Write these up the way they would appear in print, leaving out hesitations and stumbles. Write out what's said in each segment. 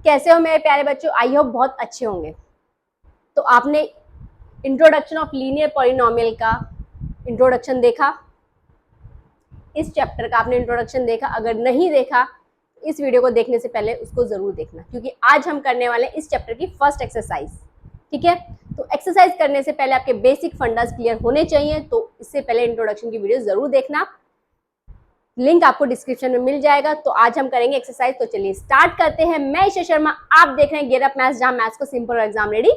कैसे हो मेरे प्यारे बच्चों? आई होप बहुत अच्छे होंगे। तो आपने इंट्रोडक्शन ऑफ लीनियर पॉलिनोमियल का इंट्रोडक्शन देखा, इस चैप्टर का आपने इंट्रोडक्शन देखा। अगर नहीं देखा इस वीडियो को देखने से पहले उसको जरूर देखना, क्योंकि आज हम करने वाले हैं इस चैप्टर की फर्स्ट एक्सरसाइज। ठीक है, तो एक्सरसाइज करने से पहले आपके बेसिक फंडास क्लियर होने चाहिए, तो इससे पहले इंट्रोडक्शन की वीडियो जरूर देखना। लिंक आपको डिस्क्रिप्शन में मिल जाएगा। तो आज हम करेंगे एक्सरसाइज। तो चलिए स्टार्ट करते हैं। मैं ईशा शर्मा, आप देख रहे हैं गेट अप मैथ्स, जहां मैथ्स को सिंपल और एग्जाम रेडी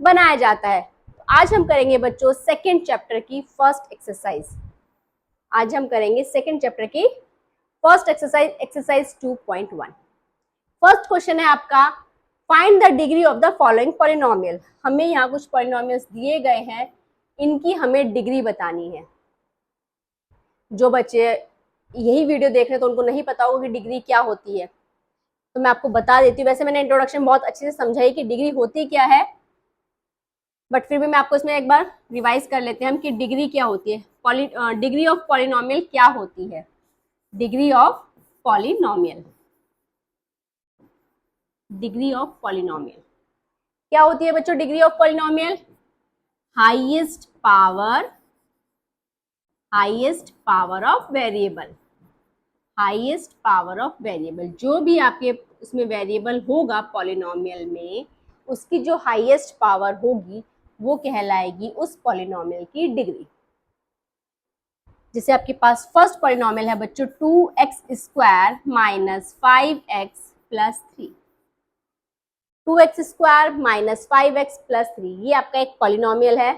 बनाया जाता है। तो आज हम करेंगे बच्चों सेकंड चैप्टर की फर्स्ट एक्सरसाइज। आज हम करेंगे सेकंड चैप्टर की first exercise, exercise 2.1। First question है आपका, find the degree of the following polynomial. हमें यहाँ कुछ पॉलिनोमियल्स दिए गए हैं, इनकी हमें डिग्री बतानी है। जो बच्चे यही वीडियो देख रहे हैं तो उनको नहीं पता होगा कि डिग्री क्या होती है, तो मैं आपको बता देती हूँ। वैसे मैंने इंट्रोडक्शन बहुत अच्छे से समझाई कि डिग्री होती क्या है, बट फिर भी मैं आपको इसमें एक बार रिवाइज कर लेते हैं हम कि डिग्री क्या होती है। डिग्री ऑफ पॉलिनोमियल क्या होती है? Degree of polynomial, degree of polynomial क्या होती है बच्चों? Degree of polynomial highest power of variable, highest power of variable. जो भी आपके उसमें वेरिएबल होगा पॉलिनोमियल में, उसकी जो हाईएस्ट पावर होगी वो कहलाएगी उस पॉलिनोमियल की डिग्री। जैसे आपके पास फर्स्ट पॉलिनोमियल है बच्चों 2x² minus 5x plus 3। 2x² minus 5x plus 3 ये आपका एक पॉलिनोमियल है।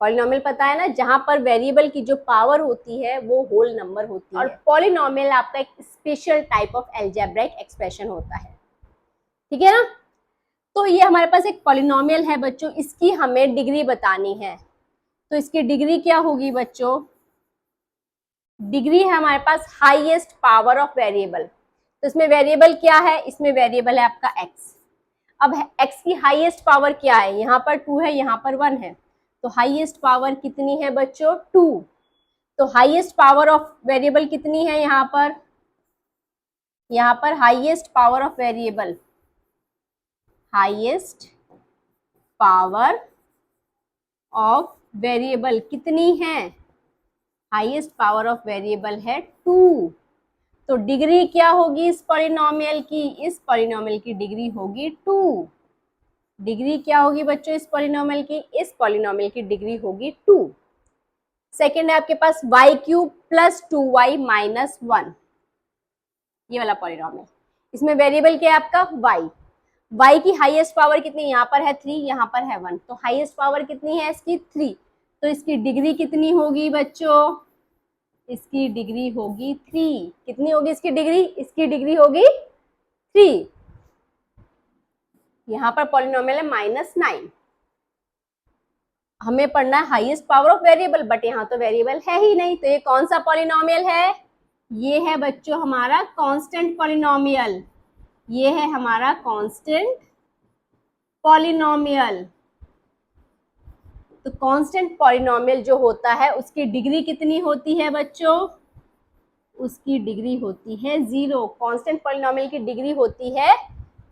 पॉलिनोमियल पता है ना, जहां पर वेरिएबल की जो पावर होती है वो होल नंबर होती है। और पॉलिनोमियल आपका एक special type of algebraic expression होता है। ठीक है ना? तो ये हमारे पास एक पॉलिनोमियल है बच्चों, इसकी हमें डिग्री बतानी है। तो इसकी डिग्री क्या होगी बच्चों? डिग्री है हमारे पास हाईएस्ट पावर ऑफ वेरिएबल। तो इसमें वेरिएबल क्या है? इसमें वेरिएबल है आपका x। अब x की हाईएस्ट पावर क्या है? यहाँ पर 2 है, यहाँ पर 1 है, तो हाईएस्ट पावर कितनी है बच्चों? 2। तो हाईएस्ट पावर ऑफ वेरिएबल कितनी है यहाँ पर? यहाँ पर highest power of variable, highest power of variable कितनी है? हाईएस्ट पावर ऑफ वेरिएबल है 2। तो डिग्री क्या होगी इस पॉलिनोमियल की? इस पॉलिनोमियल की डिग्री होगी 2। डिग्री क्या होगी बच्चों इस पॉलिनोमियल की? इस पॉलिनोमियल की डिग्री होगी 2। सेकेंड है आपके पास y³ प्लस 2y माइनस 1, ये वाला पॉलिनोमियल। इसमें वेरिएबल क्या है आपका? y की हाईएस्ट पावर कितनी? यहाँ पर है 3, यहाँ पर है 1, तो हाईएस्ट पावर कितनी है इसकी? 3। तो इसकी डिग्री कितनी होगी बच्चों? इसकी डिग्री होगी 3। कितनी होगी इसकी डिग्री? इसकी डिग्री होगी 3। यहाँ पर पॉलिनोमियल है -9। हमें पढ़ना है highest power of variable, but यहाँ तो वेरिएबल है ही नहीं, तो ये कौन सा पॉलिनोमियल है? ये है बच्चों हमारा कांस्टेंट पॉलिनोमियल। ये है हमारा कांस्टेंट पॉलिनोमियल। तो कांस्टेंट पॉलिनोमियल जो होता है उसकी डिग्री कितनी होती है बच्चों? उसकी डिग्री होती है 0। कांस्टेंट पॉलिनोमियल की डिग्री होती है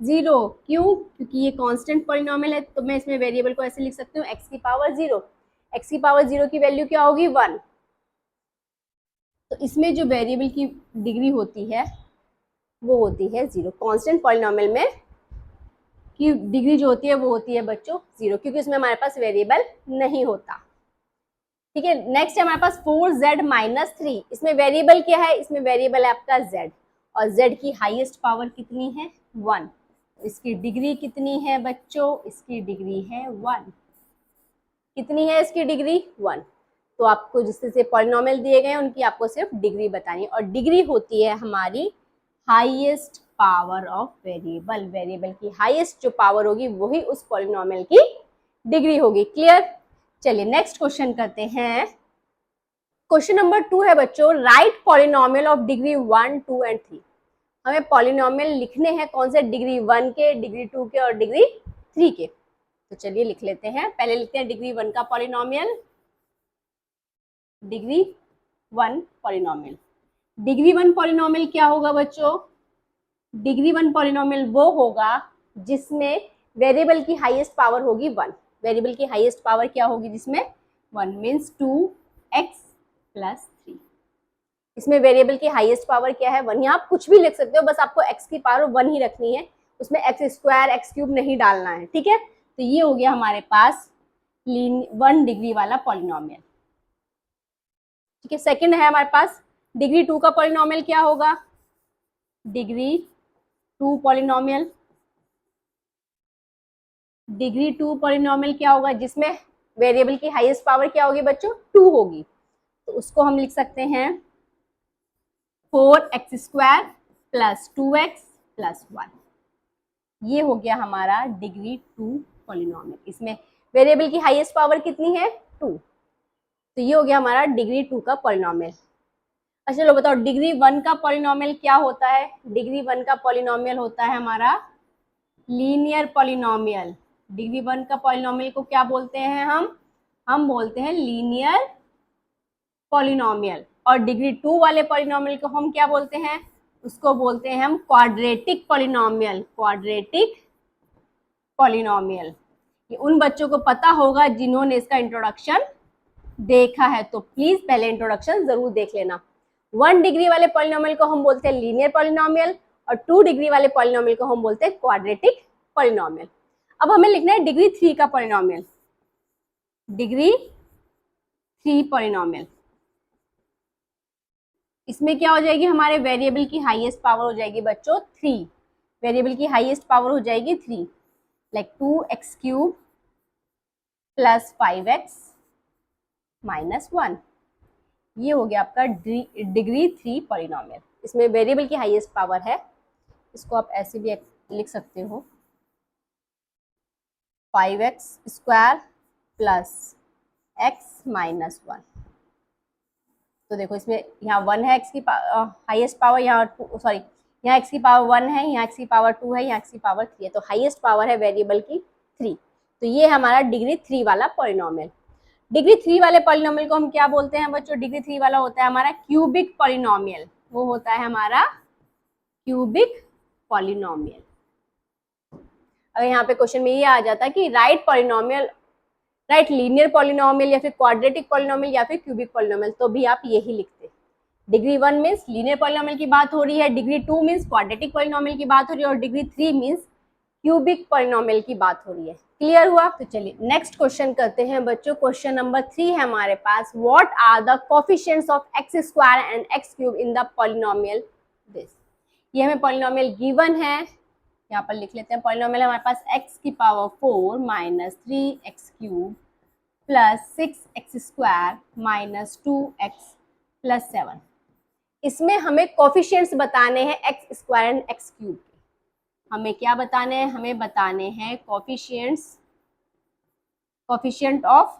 0। क्यों? क्योंकि ये कांस्टेंट पॉलिनोमियल है, तो मैं इसमें वेरिएबल को ऐसे लिख सकती हूँ x की पावर 0। x की पावर 0 की वैल्यू क्या होगी? 1। तो इसमें जो वेरिएबल की डिग्री होती है वो होती है 0। कांस्टेंट पॉलिनोमियल में की डिग्री जो होती है वो होती है बच्चों 0, क्योंकि इसमें हमारे पास वेरिएबल नहीं होता। ठीक है, नेक्स्ट है हमारे पास 4z माइनस 3। इसमें वेरिएबल क्या है? इसमें वेरिएबल है आपका z, और z की हाईएस्ट पावर कितनी है? 1। इसकी डिग्री कितनी है बच्चों? इसकी डिग्री है 1। कितनी है इसकी डिग्री? 1। तो आपको जिससे पॉलिनोमियल दिए गए हैं उनकी आपको सिर्फ डिग्री बतानी है, और डिग्री होती है हमारी highest power of variable. Variable की हाईएस्ट जो पावर होगी वही उस पॉलिनोमियल की डिग्री होगी। क्लियर? चलिए नेक्स्ट क्वेश्चन करते हैं। क्वेश्चन नंबर 2 है बच्चों, right polynomial of degree 1, 2 and 3। हमें पॉलिनोमियल लिखने हैं कौन से? डिग्री 1 के, डिग्री 2 के और डिग्री 3 के। तो चलिए लिख लेते हैं। पहले लिखते हैं डिग्री 1 का polynomial. Degree 1 polynomial, degree 1 polynomial क्या होगा बच्चों? डिग्री 1 पॉलिनोमियल वो होगा जिसमें वेरिएबल की हाईएस्ट पावर होगी 1। वेरिएबल की हाईएस्ट पावर क्या होगी जिसमें 1 मीन्स 2x प्लस 3। इसमें वेरिएबल की हाईएस्ट पावर क्या है 1। यहाँ आप कुछ भी लिख सकते हो, बस आपको x की पावर 1 ही रखनी है, उसमें x स्क्वायर x क्यूब नहीं डालना है, ठीक है। तो ये हो गया हमारे पास 1 डिग्री वाला पॉलिनोमियल, ठीक है। सेकंड है हमारे पास डिग्री 2 का पॉलिनोमियल क्या होगा, डिग्री 2 पॉलिनोमियल। डिग्री 2 पॉलिनोमियल क्या होगा जिसमें वेरिएबल की हाईएस्ट पावर क्या होगी बच्चों 2 होगी। तो उसको हम लिख सकते हैं 4x square plus 2x plus 1। ये हो गया हमारा डिग्री 2 पॉलिनोमियल। इसमें वेरिएबल की हाईएस्ट पावर कितनी है 2। तो ये हो गया हमारा डिग्री 2 का पॉलिनोमियल। अच्छा चलो बताओ डिग्री 1 का पॉलिनोमियल क्या होता है। डिग्री 1 का पॉलिनोमियल होता है हमारा लीनियर पॉलिनोमियल। डिग्री 1 का पॉलिनोमियल को क्या बोलते हैं हम बोलते हैं लीनियर पॉलिनोमियल। और डिग्री 2 वाले पॉलिनोमियल को हम क्या बोलते हैं, उसको बोलते हैं हम क्वाड्रेटिक पॉलिनोमियल। Quadratic polynomial. ये उन बच्चों को पता होगा जिन्होंने इसका इंट्रोडक्शन देखा है, तो प्लीज पहले इंट्रोडक्शन जरूर देख लेना। 1 डिग्री वाले पॉलिनोमियल को हम बोलते हैं लीनियर पॉलिनोमियल और 2 डिग्री वाले पॉलिनोमियल को हम बोलते हैं क्वाड्रेटिक पॉलिनोमियल। अब हमें लिखना है डिग्री 3 का पॉलिनोमियल। डिग्री 3 पॉलिनोमियल, इसमें क्या हो जाएगी हमारे वेरिएबल की हाईएस्ट पावर हो जाएगी बच्चों 3। वेरिएबल की हाईएस्ट पावर हो जाएगी 3, like 2x cube plus 5x minus 1। ये हो गया आपका डिग्री 3 पॉलिनोमियल। इसमें वेरिएबल की हाईएस्ट पावर है, इसको आप ऐसे भी लिख सकते हो 5x square plus x minus 1। तो देखो इसमें यहाँ 1 है x की हाईएस्ट पावर, यहाँ सॉरी यहाँ x की पावर 1 है, यहाँ x की पावर 2 है, यहाँ x की पावर 3 है, तो हाईएस्ट पावर है वेरिएबल की 3। तो ये हमारा डिग्री 3 वाला पॉलिनोमियल। डिग्री 3 वाले पॉलिनोमियल को हम क्या बोलते हैं बच्चों, डिग्री 3 वाला होता है हमारा क्यूबिक पॉलिनोमियल। वो होता है हमारा क्यूबिक पॉलिनोमियल। अगर यहाँ पे क्वेश्चन में ये आ जाता है कि right polynomial, right linear polynomial या फिर क्वाड्रेटिक पॉलिनोमियल या फिर क्यूबिक पॉलिनोमियल, तो भी आप यही लिखते। डिग्री 1 मीन्स लीनियर पॉलिनोमियल की बात हो रही है, डिग्री 2 मीन्स क्वाड्रेटिक पॉलिनोमियल की बात हो रही है और डिग्री 3 मीन्स क्यूबिक पॉलिनोमियल की बात हो रही है। क्लियर हुआ। तो चलिए नेक्स्ट क्वेश्चन करते हैं बच्चों। क्वेश्चन नंबर 3 है हमारे पास, what are the coefficients of x square and x cube in the polynomial this. ये हमें पॉलिनोमियल गिवन है, यहाँ पर लिख लेते हैं। पॉलिनोमियल हमारे पास x की power 4 minus 3x cube plus 6x square minus 2x plus 7। इसमें हमें कोफिशिएंट्स बताने हैं x square and x cube के। हमें क्या बताने हैं, हमें बताने हैं कोफिशिएंट ऑफ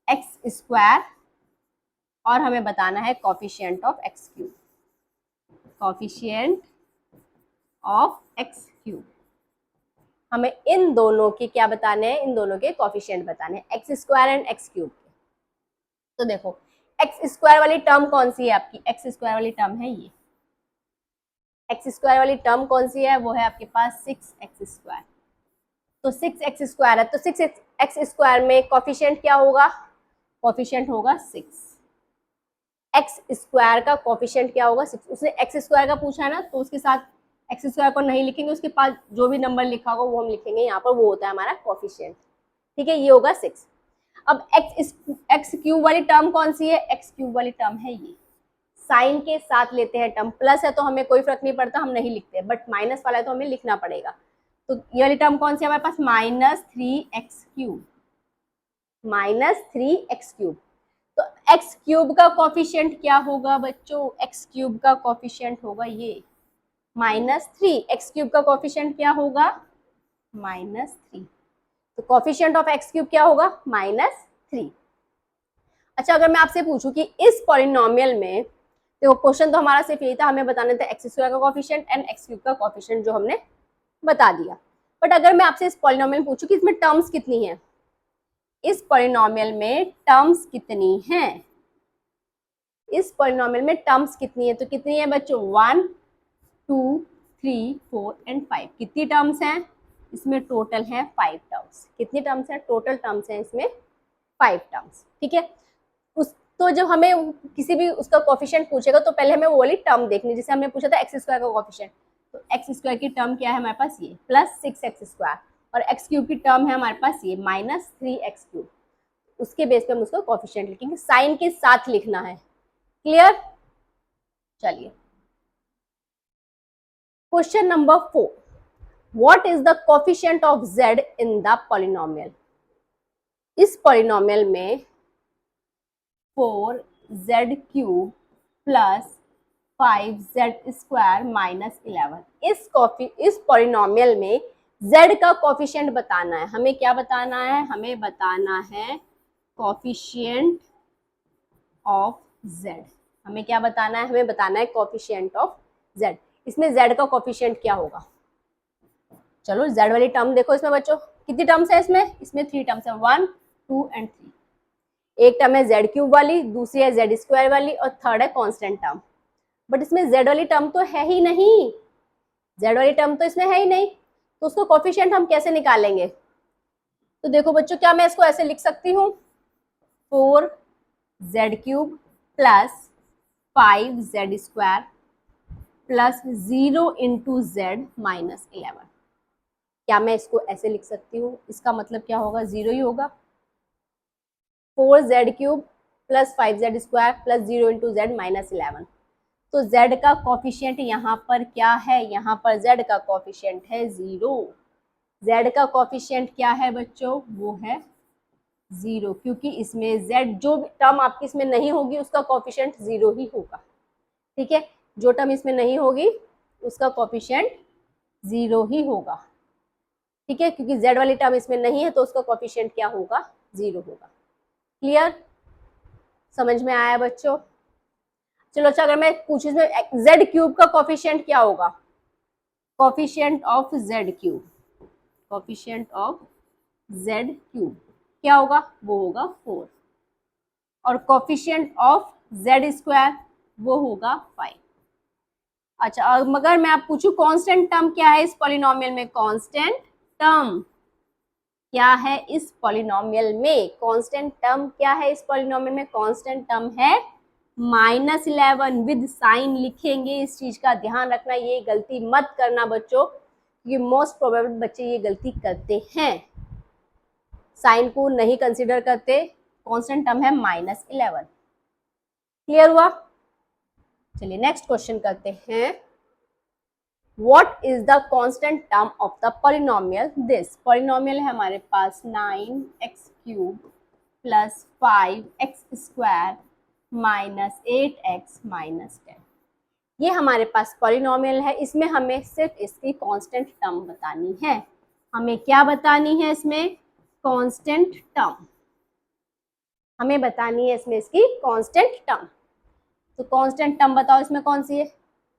एक्स स्क्वायर और हमें बताना है coefficient of x cube. Coefficient of x cube, हमें इन दोनों के क्या बताने हैं, इन दोनों के कोफिशिएंट बताने हैं, x square and x cube के। तो देखो एक्स स्क्वायर वाली टर्म कौन सी है आपकी, एक्स स्क्वायर वाली टर्म है ये। एक्स स्क्वायर वाली टर्म कौन सी है, वो है आपके पास 6x स्क्वायर। तो 6x स्क्वायर है, तो 6x स्क्वायर में कोफिशिएंट क्या होगा, कोफिशिएंट होगा 6। एक्स स्क्वायर का कोफिशिएंट क्या होगा 6। उसने एक्स स्क्वायर का पूछा है ना, तो उसके साथ एक्स स्क्वायर को नहीं लिखेंगे, उसके पास जो भी नंबर लिखा होगा वो हम लिखेंगे यहाँ पर, वो होता है हमारा कोफिशिएंट। ठीक है, ये होगा 6। अब एक्स क्यूब वाली टर्म कौन सी है, एक्स क्यूब वाली टर्म है ये। साइन के साथ लेते हैं टर्म, प्लस है तो हमें कोई फर्क नहीं पड़ता, हम नहीं लिखते, बट माइनस वाला है तो हमें लिखना पड़ेगा। तो ये वाली टर्म कौन सी है हमारे पास, minus 3x cube, minus 3x cube. तो एक्स क्यूब का कोफिशिएंट क्या होगा बच्चों, एक्स क्यूब का कोफिशिएंट होगा ये -3। एक्स क्यूब का कोफिशिएंट क्या होगा, -3। तो कोफिशिएंट ऑफ एक्स क्यूब क्या होगा, -3। अच्छा अगर मैं आपसे पूछूं कि इस पॉलिनोमियल में, देखो क्वेश्चन तो हमारा सिर्फ यही था, हमें बताना था एक्स स्क्वायर का कोफिशिएंट एंड एक्स क्यूब का कोफिशिएंट, जो हमने बता दिया। बट अगर मैं आपसे इस पॉलिनोमियल पूछूं कि इसमें टर्म्स कितनी है, इस पॉलिनोमियल में टर्म्स कितनी हैं, इस पॉलिनोमियल में टर्म्स कितनी है, तो कितनी है बच्चों 1 2, 3, 4 एंड 5। कितनी टर्म्स हैं इसमें? टोटल हैं 5 टर्म्स। कितनी टर्म्स हैं? टोटल टर्म्स हैं इसमें 5 टर्म्स। ठीक है, उस तो जब हमें किसी भी उसका कोफिशिएंट पूछेगा तो पहले हमें वो वाली टर्म देखनी, जैसे हमने पूछा था एक्स स्क्वायर का कोफिशिएंट, तो एक्स स्क्वायर की टर्म क्या है हमारे पास? ये प्लस 6x², और एक्स क्यूब की टर्म है हमारे पास ये माइनस 3x³। उसके बेस पे हम उसका कोफिशिएंट लिखेंगे, साइन के साथ लिखना है। क्लियर? चलिए question number 4, what is the coefficient of z in the polynomial? इस पॉलिनोमियल में 4z³ प्लस 5z² माइनस 11, इस पॉलिनोमियल में z का कोफिशिएंट बताना है। हमें क्या बताना है? हमें बताना है कोफिशिएंट ऑफ z। हमें क्या बताना है? हमें बताना है कोफिशिएंट ऑफ z। इसमें z का कोफिशिएंट क्या होगा? चलो z वाली टर्म देखो इसमें बच्चों, कितनी टर्म्स है इसमें? इसमें 3 टर्म्स है, 1, 2 एंड 3। एक टर्म है z³ वाली, दूसरी है z² वाली, और थर्ड है कांस्टेंट टर्म। बट इसमें z वाली टर्म तो है ही नहीं, z वाली टर्म तो इसमें है ही नहीं, तो उसको कोफिशिएंट हम कैसे निकालेंगे? तो देखो बच्चों, क्या मैं इसको ऐसे लिख सकती हूँ? 4z³ plus 5z² plus 0 into z minus 11। क्या मैं इसको ऐसे लिख सकती हूँ? इसका मतलब क्या होगा? 0 ही होगा। 4z³ plus 5z² plus 0 into z minus 11। तो z का कोफिशिएंट यहाँ पर क्या है? यहाँ पर z का कोफिशिएंट है 0। z का कोफिशिएंट क्या है बच्चों? वो है 0, क्योंकि इसमें z जो टर्म आपकी इसमें नहीं होगी उसका कोफिशिएंट 0 ही होगा। ठीक है, जो टर्म इसमें नहीं होगी उसका कोफिशिएंट 0 ही होगा। ठीक है, क्योंकि z वाली टर्म इसमें नहीं है तो उसका कोफिशिएंट क्या होगा? 0 होगा। क्लियर? समझ में आया बच्चों? चलो अच्छा, अगर मैं पूछूं इसमें z³ का कोफिशिएंट क्या होगा? Coefficient of z³ coefficient of z³ क्या होगा? वो होगा 4, और कोफिशिएंट ऑफ z² वो होगा 5। अच्छा, अगर मैं आप पूछूं कांस्टेंट टर्म क्या है इस पॉलिनोमियल में? कांस्टेंट टर्म क्या है इस पॉलिनोमियल में? कांस्टेंट टर्म क्या है इस पॉलिनोमियल में? कांस्टेंट टर्म है -11 विद साइन लिखेंगे। इस चीज का ध्यान रखना, ये गलती मत करना बच्चों, क्योंकि मोस्ट प्रोबेबल बच्चे ये गलती करते हैं, साइन को नहीं कंसीडर करते। कांस्टेंट टर्म है -11। क्लियर हुआ? चलिए नेक्स्ट क्वेश्चन करते हैं। What is the constant term of the polynomial this? Polynomial है हमारे पास 9x³ plus 5x² minus 8x minus 10। ये हमारे पास पॉलिनोमियल है, इसमें हमें सिर्फ इसकी कांस्टेंट टर्म बतानी है। हमें क्या बतानी है इसमें? कांस्टेंट टर्म हमें बतानी है इसमें, इसकी कांस्टेंट टर्म। तो कांस्टेंट टर्म बताओ इसमें कौन सी है?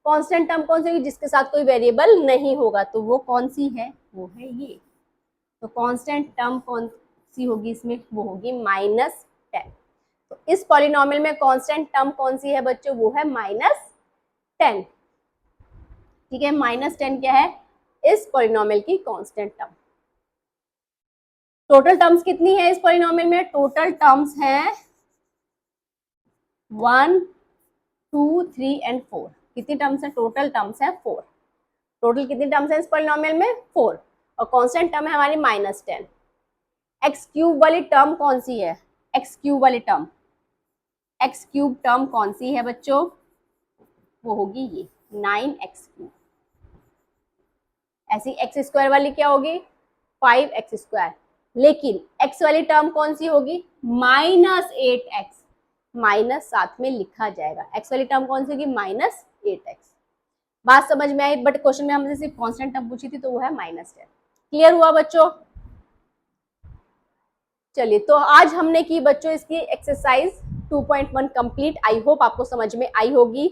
कांस्टेंट टर्म कौन सी होगी? जिसके साथ कोई वेरिएबल नहीं होगा, तो वो कौन सी है? वो है ये। तो कांस्टेंट टर्म कौन सी होगी इसमें? वो होगी -10। तो इस पॉलिनोमियल में कांस्टेंट टर्म कौन सी है बच्चों? वो है -10। ठीक है, -10 क्या है इस पॉलिनोमियल की कांस्टेंट टर्म। टोटल टर्म्स कितनी है इस पॉलिनोमियल में? टोटल टर्म्स हैं 1, 2, 3 एंड 4। कितनी टर्म्स है? टोटल टर्म्स है 4। टोटल कितनी टर्म्स है इस पॉलिनोमियल में? 4। और कांस्टेंट टर्म है हमारी -10। x³ वाली टर्म कौन सी है? x³ वाली टर्म, x³ टर्म कौन सी है बच्चों? वो होगी ये 9x³। ऐसी x² वाली क्या होगी? 5x²। लेकिन x वाली टर्म कौन सी होगी? -8x। माइनस साथ में लिखा जाएगा। x वाली टर्म कौन सी होगी? -8x। बात समझ में आई? बट क्वेश्चन में हमसे सिर्फ कांस्टेंट टर्म पूछी थी, तो वो है -10। क्लियर हुआ बच्चों? चलिए, तो आज हमने की बच्चों इसकी एक्सरसाइज 2.1 कंप्लीट। आई होप आपको समझ में आई होगी।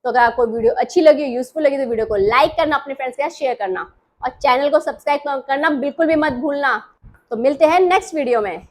तो अगर आपको वीडियो अच्छी लगी, यूजफुल लगी, तो वीडियो को लाइक करना, अपने फ्रेंड्स के साथ शेयर करना, और चैनल को सब्सक्राइब करना बिल्कुल भी मत भूलना। तो मिलते हैं नेक्स्ट वीडियो में।